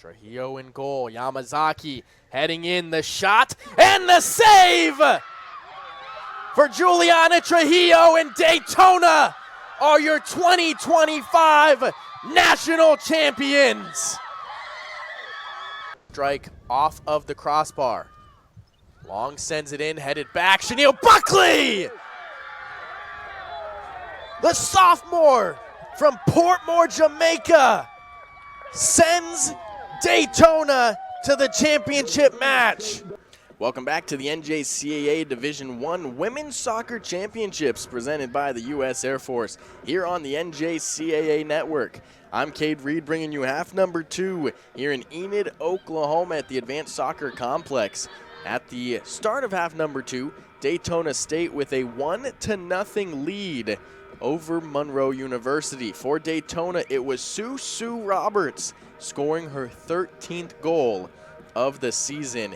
Trujillo in goal. Yamazaki heading in, the shot and the save for Juliana Trujillo, and Daytona are your 2025 national champions. Strike off of the crossbar. Long sends it in, headed back. Chanel Buckley! The sophomore from Portmore, Jamaica, sends Daytona to the championship match. Welcome back to the NJCAA Division I Women's Soccer Championships presented by the U.S. Air Force here on the NJCAA Network. I'm Kade Reed bringing you half number 2 here in Enid, Oklahoma at the Advanced Soccer Complex. At the start of half number 2, Daytona State with a 1-0 lead over Monroe University. For Daytona, it was Sue Roberts scoring her 13th goal of the season.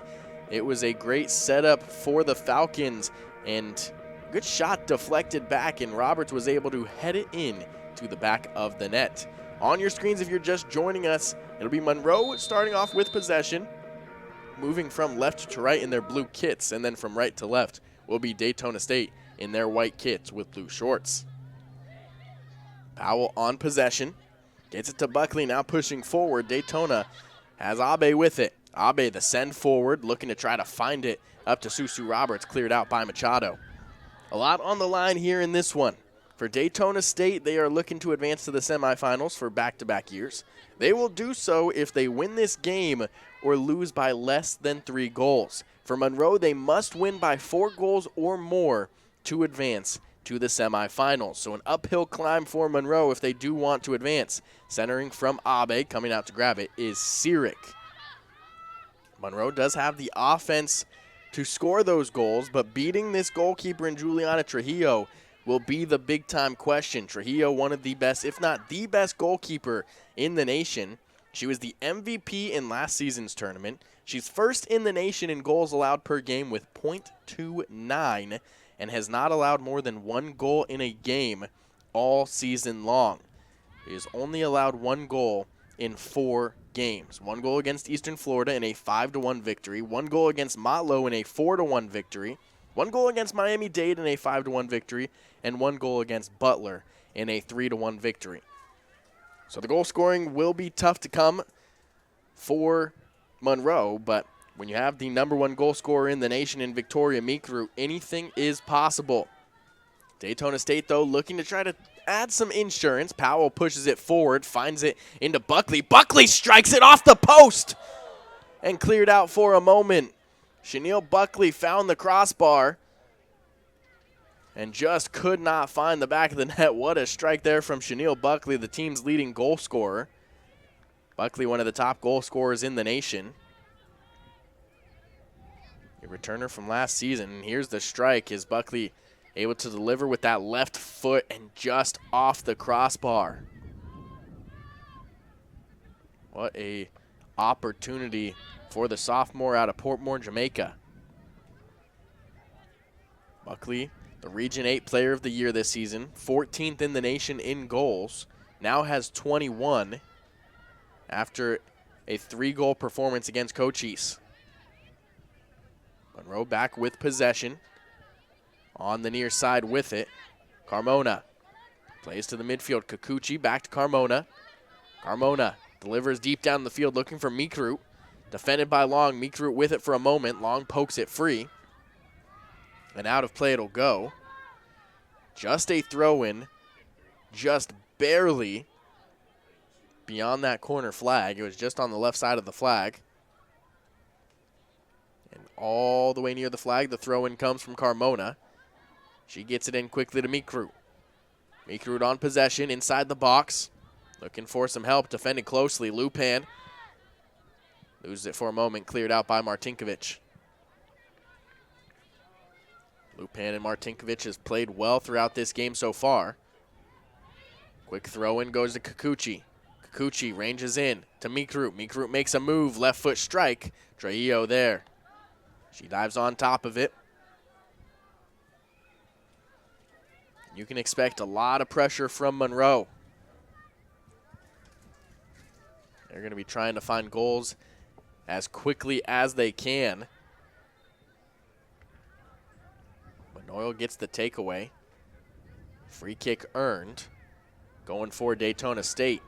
It was a great setup for the Falcons, and good shot deflected back, and Roberts was able to head it in to the back of the net. On your screens, if you're just joining us, it'll be Monroe starting off with possession, moving from left to right in their blue kits, and then from right to left will be Daytona State in their white kits with blue shorts. Powell on possession, gets it to Buckley, now pushing forward. Daytona has Abe with it. Abe, the send forward, looking to try to find it up to Sue Roberts, cleared out by Machado. A lot on the line here in this one. For Daytona State, they are looking to advance to the semifinals for back-to-back years. They will do so if they win this game or lose by less than 3 goals. For Monroe, they must win by 4 goals or more to advance to the semifinals. So an uphill climb for Monroe if they do want to advance. Centering from Abe, coming out to grab it, is Sirik. Monroe does have the offense to score those goals, but beating this goalkeeper in Juliana Trujillo will be the big-time question. Trujillo, one of the best, if not the best goalkeeper in the nation. She was the MVP in last season's tournament. She's first in the nation in goals allowed per game with .29 and has not allowed more than 1 goal in a game all season long. She has only allowed 1 goal in 4 games. 1 goal against Eastern Florida in a 5-1 victory, 1 goal against Motlow in a 4-1 victory, 1 goal against Miami-Dade in a 5-1 victory, and 1 goal against Butler in a 3-1 victory. So the goal scoring will be tough to come for Monroe, but when you have the #1 goal scorer in the nation in Victoria Mikru, anything is possible. Daytona State, though, looking to try to add some insurance. Powell pushes it forward, finds it into Buckley. Buckley strikes it off the post and cleared out for a moment. Chanel Buckley found the crossbar and just could not find the back of the net. What a strike there from Chanel Buckley, the team's leading goal scorer. Buckley, one of the top goal scorers in the nation. A returner from last season. And here's the strike. Is Buckley able to deliver with that left foot and just off the crossbar. What a opportunity for the sophomore out of Portmore, Jamaica. Buckley, the Region 8 Player of the Year this season, 14th in the nation in goals, now has 21 after a 3-goal performance against Cochise. Monroe back with possession. On the near side with it, Carmona plays to the midfield. Kikuchi back to Carmona. Carmona delivers deep down the field looking for Mikru. Defended by Long. Mikru with it for a moment. Long pokes it free. And out of play it'll go. Just a throw-in. Just barely beyond that corner flag. It was just on the left side of the flag. And all the way near the flag, the throw-in comes from Carmona. She gets it in quickly to Mikru. Mikru on possession inside the box. Looking for some help, defending closely. Lupan loses it for a moment, cleared out by Martinkovic. Lupan and Martinkovic has played well throughout this game so far. Quick throw in goes to Kikuchi. Kikuchi ranges in to Mikru. Mikru makes a move, left foot strike. Trujillo there. She dives on top of it. You can expect a lot of pressure from Monroe. They're going to be trying to find goals as quickly as they can. Manoyle gets the takeaway. Free kick earned. Going for Daytona State.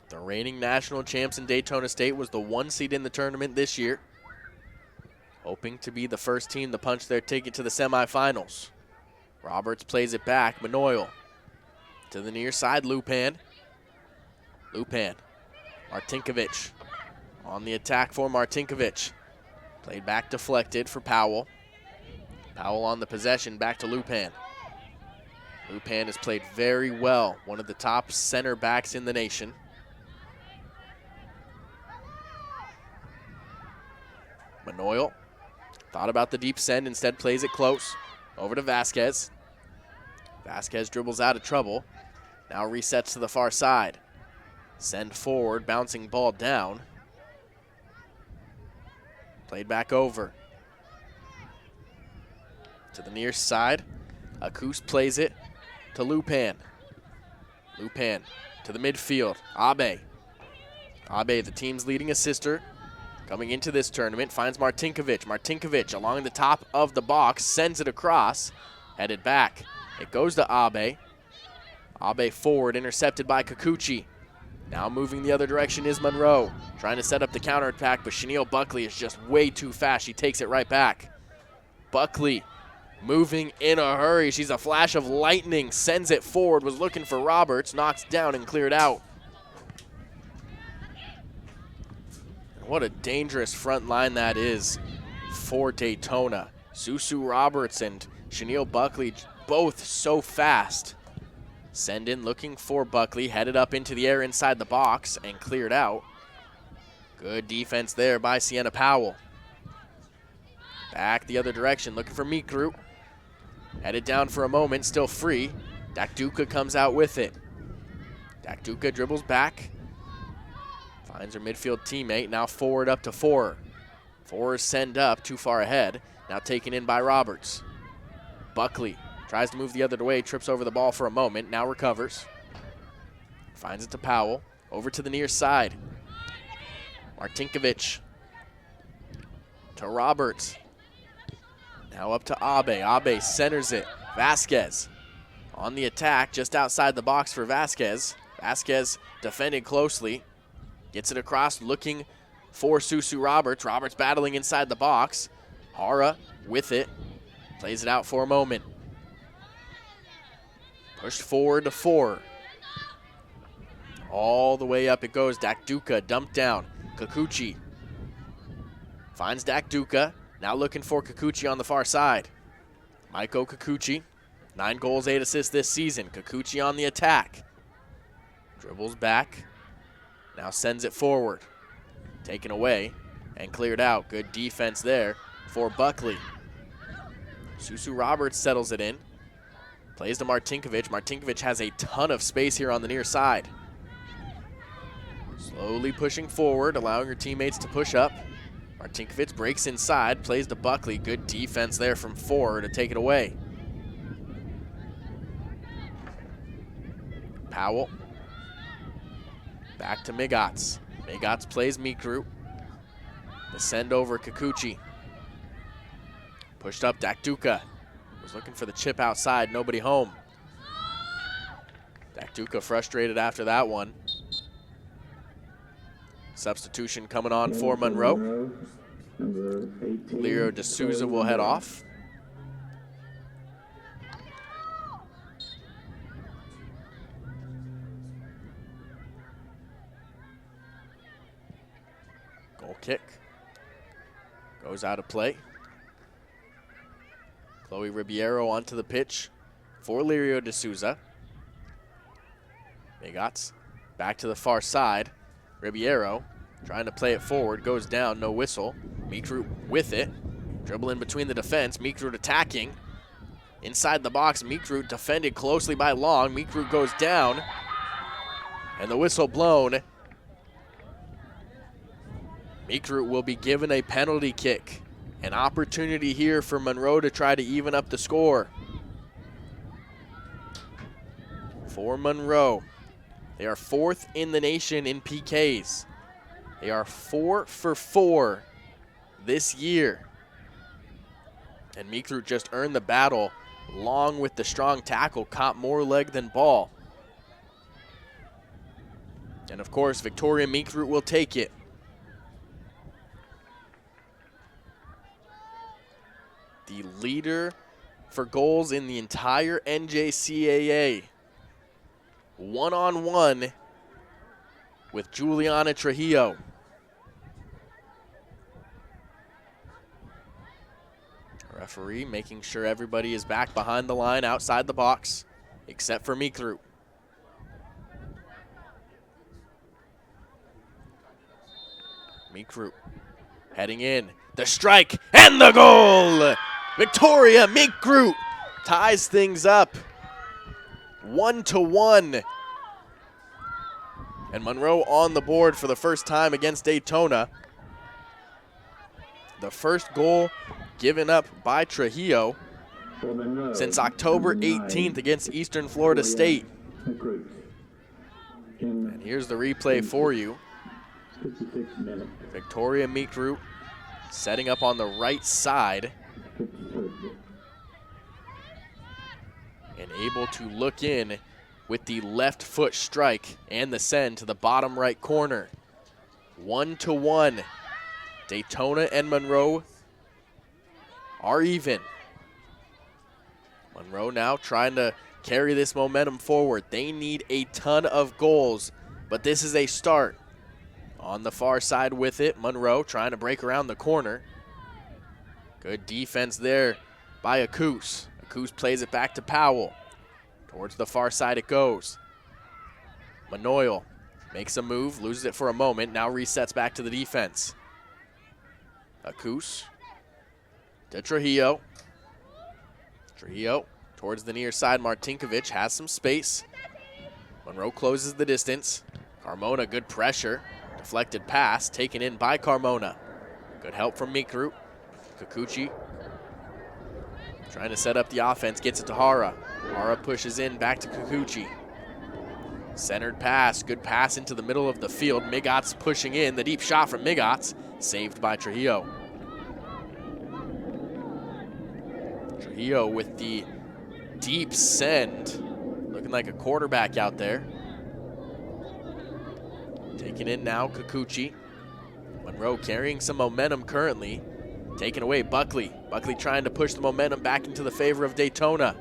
The reigning national champs in Daytona State was the 1 seed in the tournament this year. Hoping to be the first team to punch their ticket to the semifinals. Roberts plays it back. Manoyle to the near side. Lupan. Martinkovic on the attack for Martinkovic. Played back deflected for Powell. Powell on the possession, back to Lupan. Lupan has played very well, one of the top center backs in the nation. Manoyle thought about the deep send, instead plays it close. Over to Vasquez. Vasquez dribbles out of trouble. Now resets to the far side. Send forward, bouncing ball down. Played back over. To the near side. Akus plays it to Lupan. Lupan to the midfield. Abe. Abe, the team's leading assister, coming into this tournament, finds Martinkovic. Martinkovic along the top of the box, sends it across, headed back. It goes to Abe. Abe forward, intercepted by Kikuchi. Now moving the other direction is Monroe, trying to set up the counterattack, but Chenille Buckley is just way too fast. She takes it right back. Buckley moving in a hurry. She's a flash of lightning, sends it forward, was looking for Roberts, knocks down and cleared out. And what a dangerous front line that is for Daytona. Susu Roberts and Chenille Buckley both so fast. Send in looking for Buckley, headed up into the air inside the box and cleared out. Good defense there by Sienna Powell. Back the other direction, looking for Mikru. Headed down for a moment, still free. Dakduka comes out with it. Dakduka dribbles back. Finds her midfield teammate, now forward up to Forer. Forer send up, too far ahead. Now taken in by Roberts. Buckley tries to move the other way, trips over the ball for a moment, now recovers. Finds it to Powell, over to the near side. Martinkovic to Roberts. Now up to Abe. Abe centers it. Vasquez on the attack, just outside the box for Vasquez. Vasquez defended closely. Gets it across, looking for Susu Roberts. Roberts battling inside the box. Hara with it. Plays it out for a moment. Pushed forward to 4. All the way up it goes. Dakduka dumped down. Kikuchi finds Dakduka. Now looking for Kikuchi on the far side. Maiko Kikuchi, 9 goals, 8 assists this season. Kikuchi on the attack. Dribbles back. Now sends it forward. Taken away and cleared out. Good defense there for Buckley. Susu Roberts settles it in. Plays to Martinkovic. Martinkovic has a ton of space here on the near side. Slowly pushing forward, allowing her teammates to push up. Martinkovic breaks inside, plays to Buckley. Good defense there from 4 to take it away. Powell. Back to Migotz. Migotz plays Mikru. The send over Kikuchi. Pushed up Dakduka. Was looking for the chip outside, nobody home. Dakduka frustrated after that one. Substitution coming on for Monroe. Lirio D'Souza will head off. Goal kick. Goes out of play. Chloe Ribeiro onto the pitch for Lirio D'Souza. Migotz back to the far side. Ribeiro trying to play it forward, goes down, no whistle. Mikru with it, dribble in between the defense. Mikru attacking. Inside the box, Mikru defended closely by Long. Mikru goes down, and the whistle blown. Mikru will be given a penalty kick. An opportunity here for Monroe to try to even up the score. For Monroe, They are 4th in the nation in PKs. They are 4 for 4 this year. And Mikrut just earned the battle, along with the strong tackle, caught more leg than ball. And of course, Victoria Mikrut will take it. The leader for goals in the entire NJCAA. One-on-one with Juliana Trujillo. Referee making sure everybody is back behind the line outside the box, except for Mikrut. Mikrut heading in, the strike and the goal! Victoria Mikrut ties things up 1-1. And Monroe on the board for the first time against Daytona. The first goal given up by Trujillo since October 18th against Eastern Florida State. And here's the replay for you. Victoria Mikrut setting up on the right side and able to look in with the left foot strike and the send to the bottom right corner. 1-1. Daytona and Monroe are even. Monroe now trying to carry this momentum forward. They need a ton of goals, but this is a start. On the far side with it, Monroe trying to break around the corner. Good defense there by Akous. Akous plays it back to Powell. Towards the far side it goes. Manoyle makes a move, loses it for a moment, now resets back to the defense. Akous to Trujillo. Trujillo towards the near side. Martinkovic has some space. Monroe closes the distance. Carmona, good pressure. Deflected pass taken in by Carmona. Good help from Mikrut. Kikuchi trying to set up the offense, gets it to Hara. Hara pushes in back to Kikuchi. Centered pass, good pass into the middle of the field. Migots pushing in, the deep shot from Migots, saved by Trujillo. Trujillo with the deep send, looking like a quarterback out there. Taking in now, Kikuchi. Monroe carrying some momentum currently. Taken away, Buckley. Buckley trying to push the momentum back into the favor of Daytona.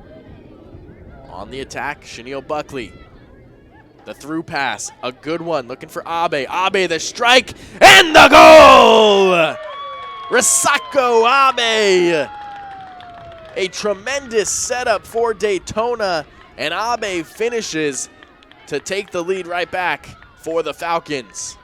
On the attack, Chenille Buckley. The through pass, a good one, looking for Abe. Abe, the strike, and the goal! Risako Abe. A tremendous setup for Daytona, and Abe finishes to take the lead right back for the Falcons.